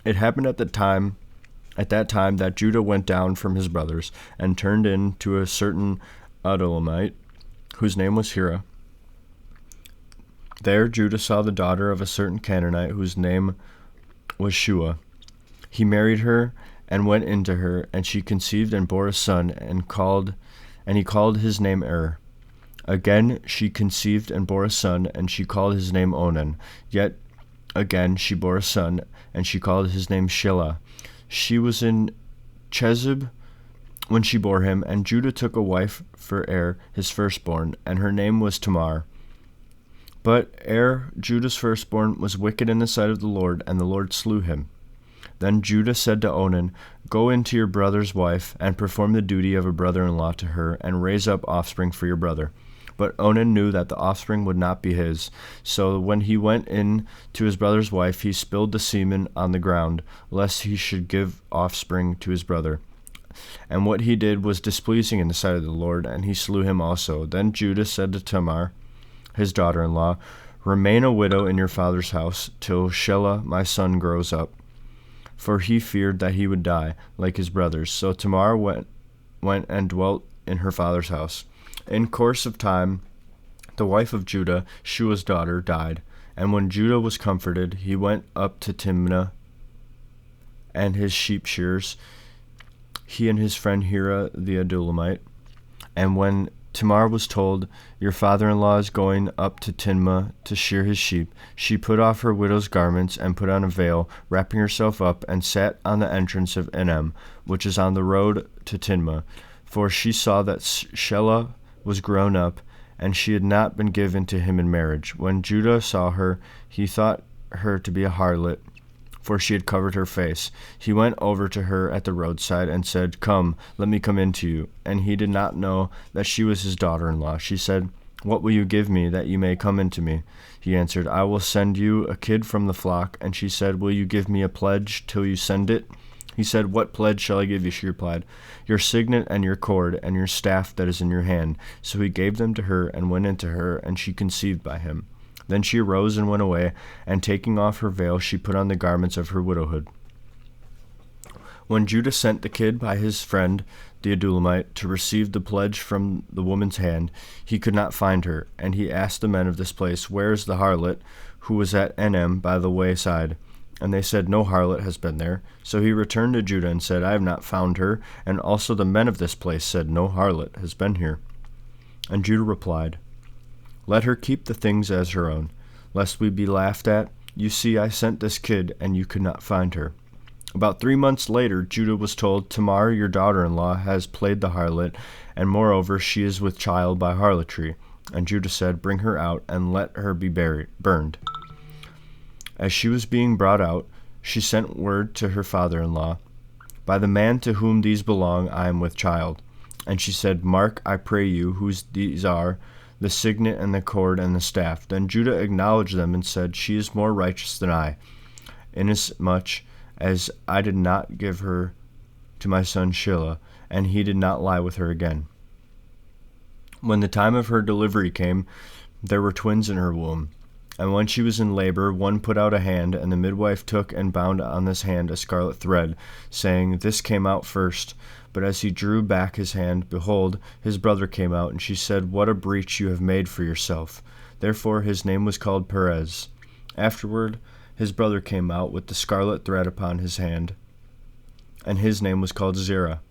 It happened at that time that Judah went down from his brothers and turned in to a certain Adullamite, whose name was Hira. There Judah saw the daughter of a certain Canaanite, whose name was Shua. He married her and went into her, and she conceived and bore a son, and he called his name Again she conceived and bore a son, and she called his name Onan. Yet again she bore a son, and she called his name Shelah. She was in Chezib when she bore him, and Judah took a wife for his firstborn, and her name was Tamar. But Judah's firstborn, was wicked in the sight of the Lord, and the Lord slew him. Then Judah said to Onan, Go into your brother's wife, and perform the duty of a brother-in-law to her, and raise up offspring for your brother. But Onan knew that the offspring would not be his. So when he went in to his brother's wife, he spilled the semen on the ground, lest he should give offspring to his brother. And what he did was displeasing in the sight of the Lord, and he slew him also. Then Judah said to Tamar, his daughter-in-law, Remain a widow in your father's house, till Shelah my son grows up. For he feared that he would die, like his brothers. So Tamar went and dwelt in her father's house. In course of time, the wife of Judah, Shua's daughter, died. And when Judah was comforted, he went up to Timnah and his sheep shearers, he and his friend Hira the Adullamite. And when Tamar was told, Your father-in-law is going up to Timnah to shear his sheep, she put off her widow's garments and put on a veil, wrapping herself up, and sat on the entrance of Enem, which is on the road to Timnah. For she saw that Shelah was grown up, and she had not been given to him in marriage. When Judah saw her, he thought her to be a harlot, for she had covered her face. He went over to her at the roadside and said, Come, let me come in to you. And he did not know that she was his daughter-in-law. She said, What will you give me that you may come into me? He answered, I will send you a kid from the flock. And she said, Will you give me a pledge till you send it? He said, What pledge shall I give you? She replied, Your signet and your cord and your staff that is in your hand. So he gave them to her and went into her, and she conceived by him. Then she arose and went away, and taking off her veil, she put on the garments of her widowhood. When Judah sent the kid by his friend, the Adullamite, to receive the pledge from the woman's hand, he could not find her, and he asked the men of this place, Where is the harlot who was at Enem by the wayside? And they said, No harlot has been there. So he returned to Judah and said, I have not found her. And also the men of this place said, No harlot has been here. And Judah replied, Let her keep the things as her own, lest we be laughed at. You see, I sent this kid, and you could not find her. About 3 months later, Judah was told, Tamar, your daughter-in-law, has played the harlot, and moreover she is with child by harlotry. And Judah said, Bring her out, and let her be burned. As she was being brought out, she sent word to her father-in-law, By the man to whom these belong, I am with child. And she said, Mark, I pray you, whose these are, the signet and the cord and the staff. Then Judah acknowledged them and said, She is more righteous than I, inasmuch as I did not give her to my son Shelah, and he did not lie with her again. When the time of her delivery came, there were twins in her womb. And when she was in labor, one put out a hand, and the midwife took and bound on this hand a scarlet thread, saying, This came out first. But as he drew back his hand, behold, his brother came out, and she said, What a breach you have made for yourself. Therefore his name was called Perez. Afterward his brother came out with the scarlet thread upon his hand, and his name was called Zerah.